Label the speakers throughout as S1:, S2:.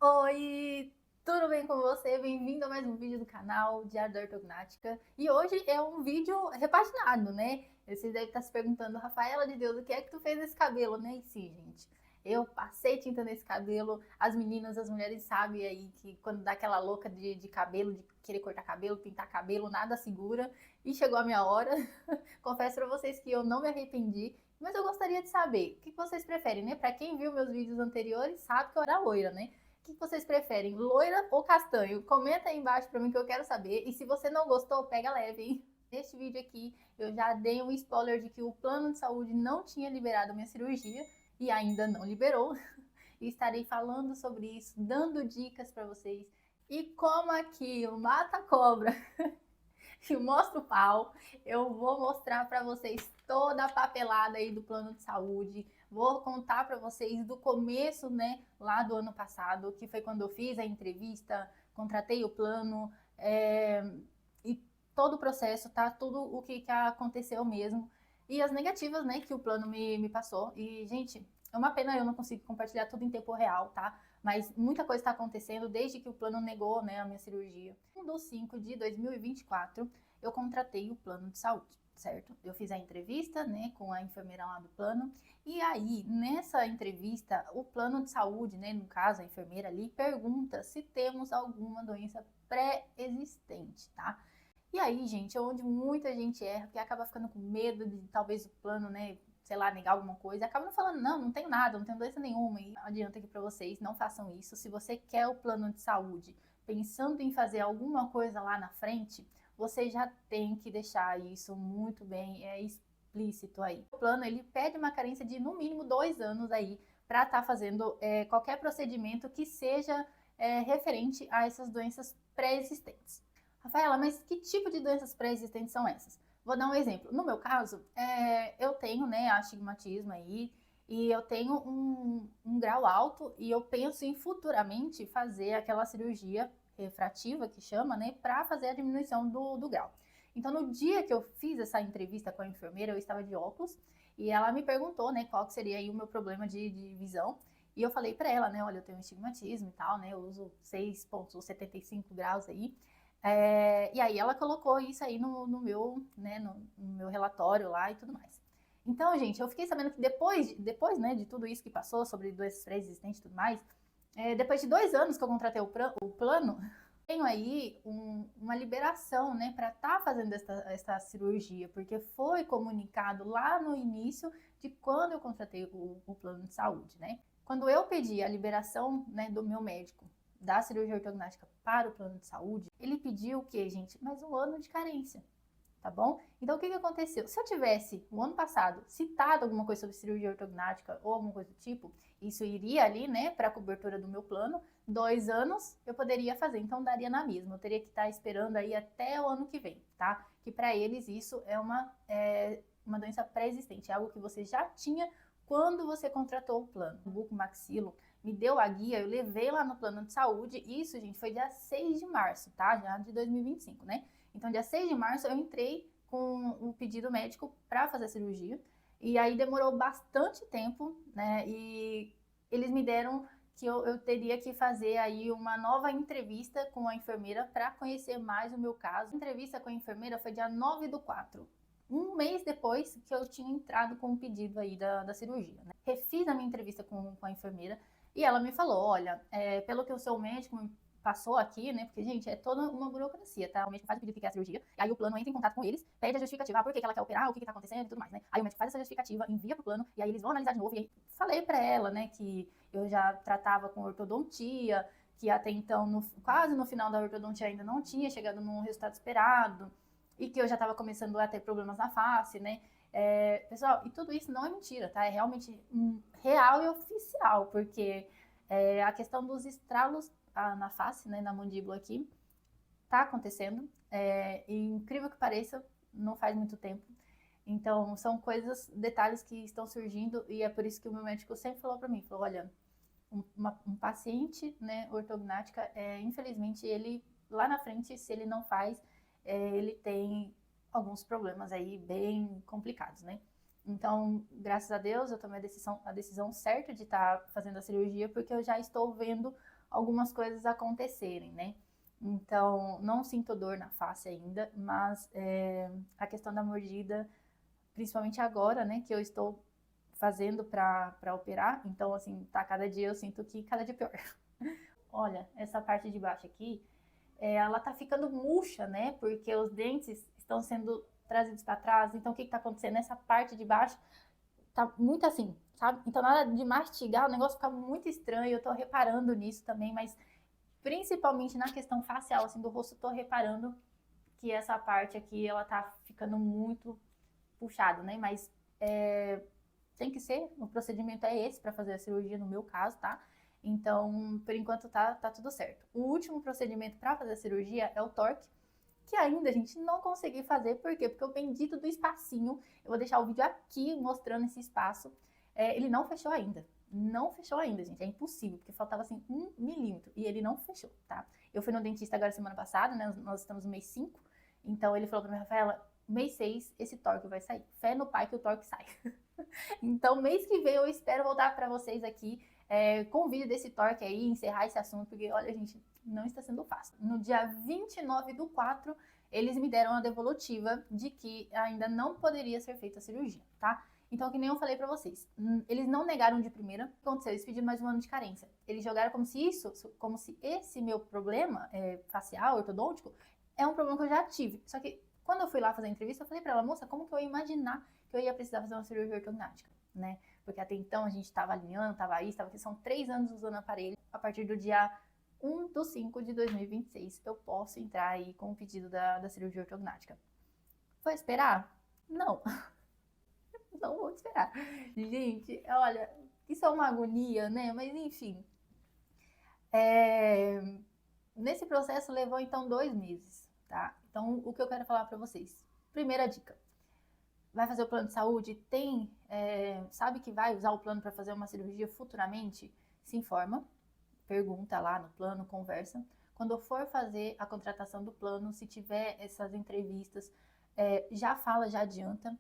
S1: Oi, tudo bem com você? Bem-vindo a mais um vídeo do canal Diário da Ortognática. E hoje é um vídeo repaginado, né? Vocês devem estar se perguntando, Rafaela de Deus, o que é que tu fez nesse cabelo, né? E sim, gente, eu passei tinta nesse cabelo. As meninas, as mulheres sabem aí que quando dá aquela louca de cabelo, de querer cortar cabelo, pintar cabelo, nada segura. E chegou a minha hora. Confesso pra vocês que eu não me arrependi. Mas eu gostaria de saber, o que vocês preferem, né? Pra quem viu meus vídeos anteriores, sabe que eu era loira, né? O que vocês preferem, loira ou castanho? Comenta aí embaixo pra mim que eu quero saber. E se você não gostou, pega leve, hein? Neste vídeo aqui, eu já dei um spoiler de que o plano de saúde não tinha liberado a minha cirurgia e ainda não liberou. E estarei falando sobre isso, dando dicas para vocês. E como aqui o Mata Cobra e mostra o pau, eu vou mostrar para vocês toda a papelada aí do plano de saúde. Vou contar para vocês do começo, né, lá do ano passado, que foi quando eu fiz a entrevista, contratei o plano, e todo o processo, tá? Tudo o que aconteceu mesmo. E as negativas, né, que o plano me passou. E, gente, é uma pena eu não conseguir compartilhar tudo em tempo real, tá? Mas muita coisa está acontecendo desde que o plano negou, né, a minha cirurgia. No 5 de 2024, eu contratei o plano de saúde, certo? Eu fiz a entrevista, né, com a enfermeira lá do plano, e aí, nessa entrevista, o plano de saúde, né, no caso, a enfermeira ali, pergunta se temos alguma doença pré-existente, tá? E aí, gente, é onde muita gente erra, porque acaba ficando com medo de talvez o plano, né, sei lá, negar alguma coisa, acaba não falando, não tenho nada, não tenho doença nenhuma, e adianta aqui pra vocês, não façam isso. Se você quer o plano de saúde pensando em fazer alguma coisa lá na frente, você já tem que deixar isso muito bem explícito aí. O plano, ele pede uma carência de no mínimo 2 anos aí para estar fazendo qualquer procedimento que seja referente a essas doenças pré-existentes. Rafaela, mas que tipo de doenças pré-existentes são essas? Vou dar um exemplo. No meu caso, eu tenho, né, astigmatismo aí, e eu tenho um grau alto, e eu penso em futuramente fazer aquela cirurgia refrativa, que chama, né, para fazer a diminuição do grau. Então, no dia que eu fiz essa entrevista com a enfermeira, eu estava de óculos, e ela me perguntou, né, qual que seria aí o meu problema de visão, e eu falei para ela, né, olha, eu tenho astigmatismo e tal, né, eu uso 6,75 graus aí, e aí ela colocou isso aí no meu, né, no meu relatório lá e tudo mais. Então, gente, eu fiquei sabendo que depois, né, de tudo isso que passou sobre doenças pré-existentes e tudo mais, depois de 2 anos que eu contratei o plano, tenho aí uma liberação, né, para estar fazendo essa cirurgia, porque foi comunicado lá no início de quando eu contratei o plano de saúde, né? Quando eu pedi a liberação, né, do meu médico da cirurgia ortognática para o plano de saúde, ele pediu o quê, gente? Mais 1 ano de carência, tá bom? Então, o que aconteceu? Se eu tivesse, no ano passado, citado alguma coisa sobre cirurgia ortognática ou alguma coisa do tipo, isso iria ali, né, para a cobertura do meu plano, 2 anos eu poderia fazer, então daria na mesma. Eu teria que estar esperando aí até o ano que vem, tá? Que para eles isso é uma doença pré-existente, é algo que você já tinha quando você contratou o plano. O bucomaxilo me deu a guia, eu levei lá no plano de saúde, isso, gente, foi dia 6 de março, tá? Já de 2025, né? Então, dia 6 de março, eu entrei com o pedido médico para fazer a cirurgia, e aí demorou bastante tempo, né? E eles me deram que eu teria que fazer aí uma nova entrevista com a enfermeira para conhecer mais o meu caso. A entrevista com a enfermeira foi dia 9/4. Um mês depois que eu tinha entrado com o pedido aí da cirurgia, né? Refiz a minha entrevista com a enfermeira e ela me falou, olha, pelo que o seu médico me passou aqui, né? Porque, gente, é toda uma burocracia, tá? O médico faz o pedido que quer a cirurgia, aí o plano entra em contato com eles, pede a justificativa, por que ela quer operar, o que tá acontecendo e tudo mais, né? Aí o médico faz essa justificativa, envia pro plano, e aí eles vão analisar de novo. E aí falei pra ela, né, que eu já tratava com ortodontia, que até então, quase no final da ortodontia ainda não tinha chegado no resultado esperado, e que eu já estava começando a ter problemas na face, né? Pessoal, e tudo isso não é mentira, tá? É realmente real e oficial, porque a questão dos estralos na face, né, na mandíbula aqui, tá acontecendo. E incrível que pareça, não faz muito tempo. Então, são coisas, detalhes que estão surgindo, e é por isso que o meu médico sempre falou para mim, falou, olha, um paciente, né, ortognática, infelizmente, ele, lá na frente, se ele não faz, ele tem alguns problemas aí bem complicados, né? Então, graças a Deus, eu tomei a decisão certa de estar fazendo a cirurgia, porque eu já estou vendo algumas coisas acontecerem, né? Então, não sinto dor na face ainda, mas a questão da mordida, principalmente agora, né, que eu estou fazendo para operar, então, assim, tá, cada dia eu sinto que cada dia pior. Olha, essa parte de baixo aqui, ela tá ficando murcha, né, porque os dentes estão sendo trazidos para trás, então o que que tá acontecendo? Nessa parte de baixo tá muito assim, sabe? Então, na hora de mastigar, o negócio fica muito estranho, eu tô reparando nisso também, mas principalmente na questão facial, assim, do rosto, eu tô reparando que essa parte aqui, ela tá ficando muito puxada, né? Mas tem que ser, o procedimento é esse para fazer a cirurgia, no meu caso, tá? Então, por enquanto tá tudo certo. O último procedimento para fazer a cirurgia é o torque, que ainda a gente não consegui fazer, por quê? Porque o bendito do espacinho, eu vou deixar o vídeo aqui mostrando esse espaço, ele não fechou ainda. Não fechou ainda, gente, é impossível, porque faltava assim 1 milímetro e ele não fechou, tá? Eu fui no dentista agora semana passada, né, nós estamos no mês 5, então ele falou pra mim, Rafaela, mês 6 esse torque vai sair. Fé no pai que o torque sai. Então, mês que vem eu espero voltar para vocês aqui com o vídeo desse torque aí, encerrar esse assunto, porque olha, gente, não está sendo fácil. No dia 29/4, eles me deram a devolutiva de que ainda não poderia ser feita a cirurgia, tá? Então, que nem eu falei pra vocês, eles não negaram de primeira. O que aconteceu? Eles pediram mais um ano de carência. Eles jogaram como se esse meu problema facial, ortodôntico, é um problema que eu já tive. Só que quando eu fui lá fazer a entrevista, eu falei pra ela, moça, como que eu ia imaginar que eu ia precisar fazer uma cirurgia ortognática, né? Porque até então a gente estava alinhando, estava aí, estava aqui, são 3 anos usando aparelho. A partir do dia 1/5/2026, eu posso entrar aí com o pedido da cirurgia ortognática. Foi esperar? Não. Não vou esperar. Gente, olha, isso é uma agonia, né? Mas enfim. Nesse processo levou então 2 meses, tá? Então, o que eu quero falar pra vocês? Primeira dica. Vai fazer o plano de saúde? Sabe que vai usar o plano para fazer uma cirurgia futuramente? Se informa, pergunta lá no plano, conversa. Quando for fazer a contratação do plano, se tiver essas entrevistas, já fala, já adianta.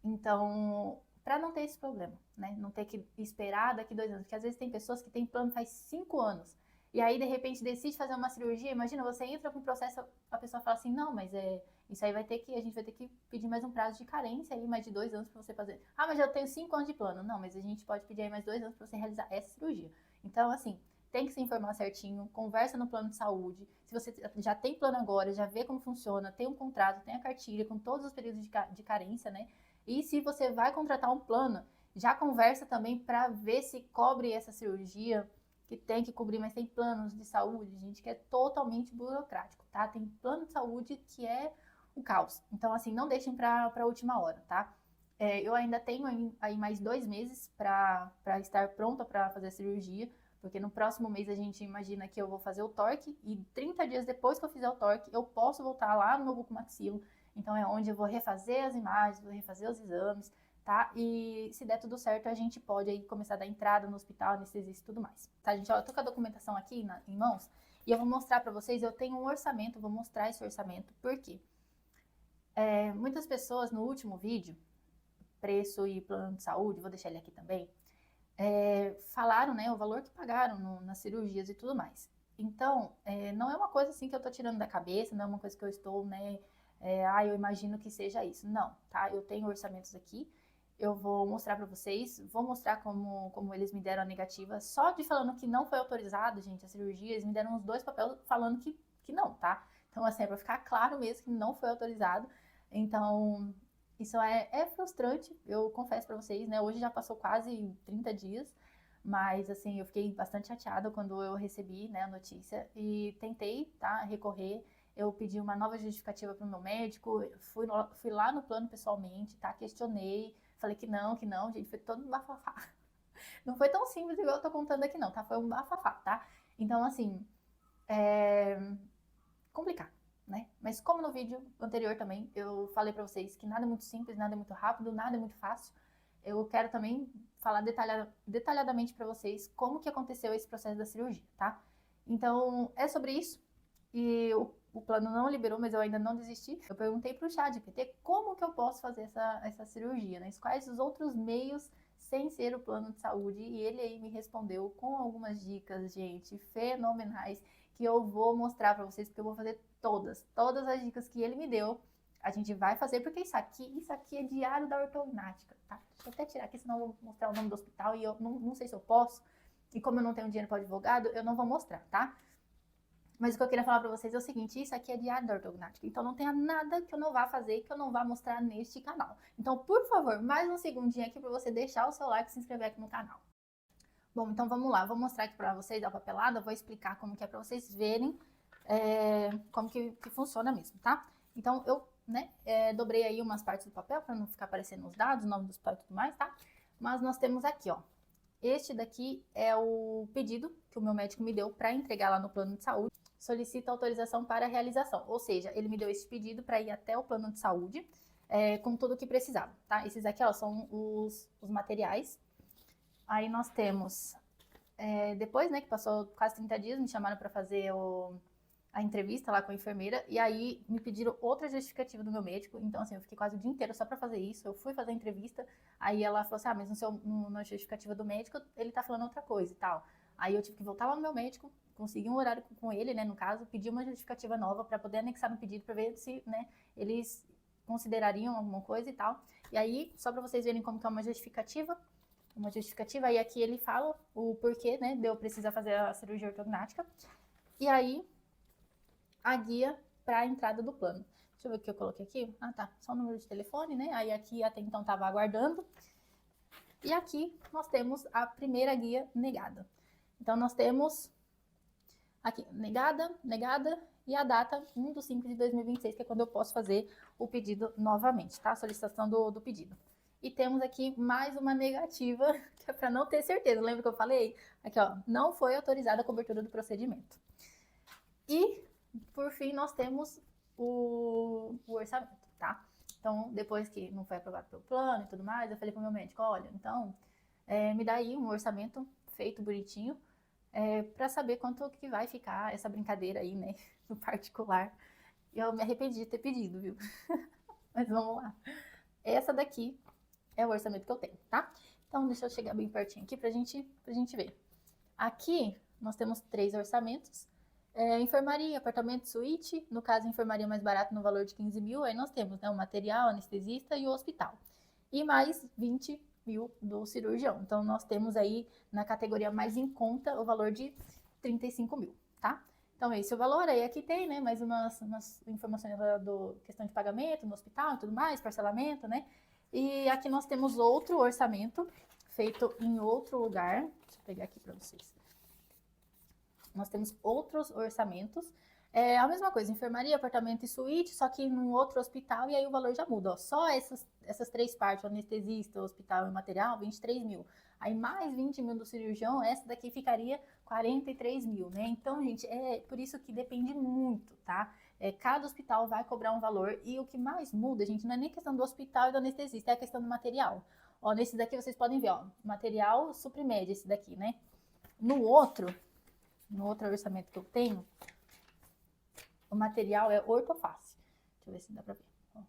S1: Então, para não ter esse problema, né? Não ter que esperar daqui 2 anos. Porque às vezes tem pessoas que têm plano faz 5 anos. E aí, de repente, decide fazer uma cirurgia. Imagina, você entra com o processo, a pessoa fala assim, não, mas isso aí a gente vai ter que pedir mais um prazo de carência aí, mais de 2 anos para você fazer. Ah, mas eu tenho 5 anos de plano. Não, mas a gente pode pedir aí mais 2 anos para você realizar essa cirurgia. Então, assim, tem que se informar certinho, conversa no plano de saúde. Se você já tem plano agora, já vê como funciona, tem um contrato, tem a cartilha com todos os períodos de carência, né? E se você vai contratar um plano, já conversa também para ver se cobre essa cirurgia, que tem que cobrir, mas tem planos de saúde, gente, que é totalmente burocrático, tá? Tem plano de saúde que é o caos. Então, assim, não deixem para a última hora, tá? Eu ainda tenho aí mais 2 meses para estar pronta para fazer a cirurgia, porque no próximo mês a gente imagina que eu vou fazer o torque e 30 dias depois que eu fizer o torque, eu posso voltar lá no meu bucomaxilo. Então é onde eu vou refazer as imagens, vou refazer os exames, tá? E se der tudo certo, a gente pode aí começar a dar entrada no hospital, anestesista e tudo mais. Tá, gente? Ó, eu tô com a documentação aqui em mãos e eu vou mostrar pra vocês, eu tenho um orçamento, vou mostrar esse orçamento, por quê? Muitas pessoas no último vídeo, preço e plano de saúde, vou deixar ele aqui também, falaram, né, o valor que pagaram nas cirurgias e tudo mais. Então, não é uma coisa assim que eu tô tirando da cabeça, não é uma coisa que eu estou, né, eu imagino que seja isso. Não, tá? Eu tenho orçamentos aqui, eu vou mostrar pra vocês, vou mostrar como eles me deram a negativa. Só de falando que não foi autorizado, gente, a cirurgia, eles me deram uns 2 papéis falando que não, tá? Então, assim, é pra ficar claro mesmo que não foi autorizado. Então, isso é frustrante, eu confesso pra vocês, né? Hoje já passou quase 30 dias, mas, assim, eu fiquei bastante chateada quando eu recebi, né, a notícia e tentei, tá, recorrer. Eu pedi uma nova justificativa para o meu médico, fui lá no plano pessoalmente, tá? Questionei, falei que não, gente, foi todo um bafafá. Não foi tão simples igual eu tô contando aqui não, tá? Foi um bafafá, tá? Então, assim, complicado, né? Mas como no vídeo anterior também, eu falei pra vocês que nada é muito simples, nada é muito rápido, nada é muito fácil. Eu quero também falar detalhadamente pra vocês como que aconteceu esse processo da cirurgia, tá? Então, é sobre isso. E o plano não liberou, mas eu ainda não desisti. Eu perguntei pro ChatGPT como que eu posso fazer essa cirurgia, né? Quais os outros meios sem ser o plano de saúde, e ele aí me respondeu com algumas dicas, gente, fenomenais, que eu vou mostrar para vocês, porque eu vou fazer todas as dicas que ele me deu, a gente vai fazer, porque isso aqui é diário da ortognática, tá? Deixa eu até tirar aqui, senão eu vou mostrar o nome do hospital, e eu não sei se eu posso, e como eu não tenho dinheiro para advogado, eu não vou mostrar, tá? Mas o que eu queria falar para vocês é o seguinte, isso aqui é diário da ortognática, então não tenha nada que eu não vá fazer, que eu não vá mostrar neste canal. Então, por favor, mais um segundinho aqui para você deixar o seu like e se inscrever aqui no canal. Bom, então vamos lá, vou mostrar aqui para vocês a papelada, vou explicar como que é para vocês verem como que funciona mesmo, tá? Então, eu dobrei aí umas partes do papel para não ficar aparecendo os dados, o nome dos pais e tudo mais, tá? Mas nós temos aqui, ó, este daqui é o pedido que o meu médico me deu para entregar lá no plano de saúde. Solicita autorização para a realização, ou seja, ele me deu esse pedido para ir até o plano de saúde com tudo o que precisava, tá? Esses aqui, ó, são os materiais. Aí nós temos, depois, né, que passou quase 30 dias, me chamaram para fazer a entrevista lá com a enfermeira, e aí me pediram outra justificativa do meu médico, então assim, eu fiquei quase o dia inteiro só para fazer isso, eu fui fazer a entrevista, aí ela falou assim, mas na justificativa do médico, ele tá falando outra coisa e tal. Aí eu tive que voltar lá no meu médico, conseguir um horário com ele, né, no caso, pedir uma justificativa nova para poder anexar no pedido, para ver se, né, eles considerariam alguma coisa e tal. E aí, só para vocês verem como que é uma justificativa, aí aqui ele fala o porquê, né, de eu precisar fazer a cirurgia ortognática, e aí a guia para a entrada do plano. Deixa eu ver o que eu coloquei aqui. Ah, tá, só o número de telefone, né, aí aqui até então estava aguardando. E aqui nós temos a primeira guia negada. Então, nós temos aqui, negada, e a data 1/5/2026, que é quando eu posso fazer o pedido novamente, tá? A solicitação do pedido. E temos aqui mais uma negativa, que é para não ter certeza. Lembra que eu falei? Aqui, ó, não foi autorizada a cobertura do procedimento. E, por fim, nós temos o orçamento, tá? Então, depois que não foi aprovado pelo plano e tudo mais, eu falei pro meu médico, olha, então, me dá aí um orçamento feito bonitinho, para saber quanto que vai ficar essa brincadeira aí, né, no particular. Eu me arrependi de ter pedido, viu? Mas vamos lá. Essa daqui é o orçamento que eu tenho, tá? Então, deixa eu chegar bem pertinho aqui pra gente ver. Aqui, nós temos 3 orçamentos. Enfermaria, apartamento, suíte. No caso, enfermaria mais barato no valor de 15 mil. Aí nós temos, né, o material, anestesista e o hospital. E mais 20 mil do cirurgião. Então, nós temos aí na categoria mais em conta o valor de 35 mil, tá? Então, esse é o valor. Aí aqui tem, né, mais umas informações do questão de pagamento no hospital e tudo mais, parcelamento, né? E aqui nós temos outro orçamento feito em outro lugar. Deixa eu pegar aqui para vocês. Nós temos outros orçamentos. A mesma coisa, enfermaria, apartamento e suíte, só que num outro hospital, e aí o valor já muda, ó. Só essas 3 partes, o anestesista, o hospital e o material, 23 mil. Aí mais 20 mil do cirurgião, essa daqui ficaria 43 mil, né? Então, gente, é por isso que depende muito, tá? Cada hospital vai cobrar um valor, e o que mais muda, gente, não é nem questão do hospital e do anestesista, é a questão do material. Ó, nesse daqui vocês podem ver, ó, material suprimed, esse daqui, né? No outro orçamento que eu tenho, o material é ortoface. Deixa eu ver se dá pra ver.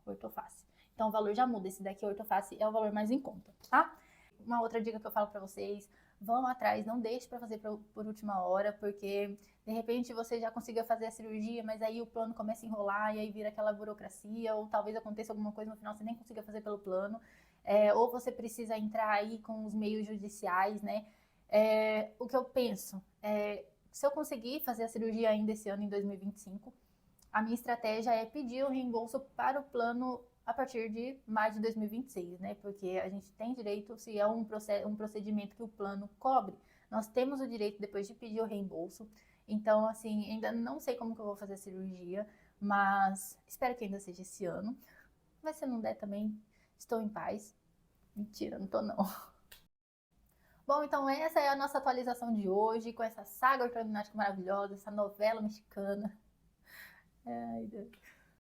S1: Ortoface. Então, o valor já muda. Esse daqui, ortoface, é o valor mais em conta, tá? Uma outra dica que eu falo pra vocês, vão atrás, não deixe pra fazer por última hora, porque, de repente, você já consiga fazer a cirurgia, mas aí o plano começa a enrolar, e aí vira aquela burocracia, ou talvez aconteça alguma coisa no final, você nem consiga fazer pelo plano, ou você precisa entrar aí com os meios judiciais, né? O que eu penso se eu conseguir fazer a cirurgia ainda esse ano, em 2025, a minha estratégia é pedir o reembolso para o plano a partir de maio de 2026, né? Porque a gente tem direito, se é um procedimento que o plano cobre, nós temos o direito depois de pedir o reembolso. Então, assim, ainda não sei como que eu vou fazer a cirurgia, mas espero que ainda seja esse ano. Mas se não der também, estou em paz. Mentira, não tô não. Bom, então essa é a nossa atualização de hoje, com essa saga ortognática maravilhosa, essa novela mexicana. Ai, Deus.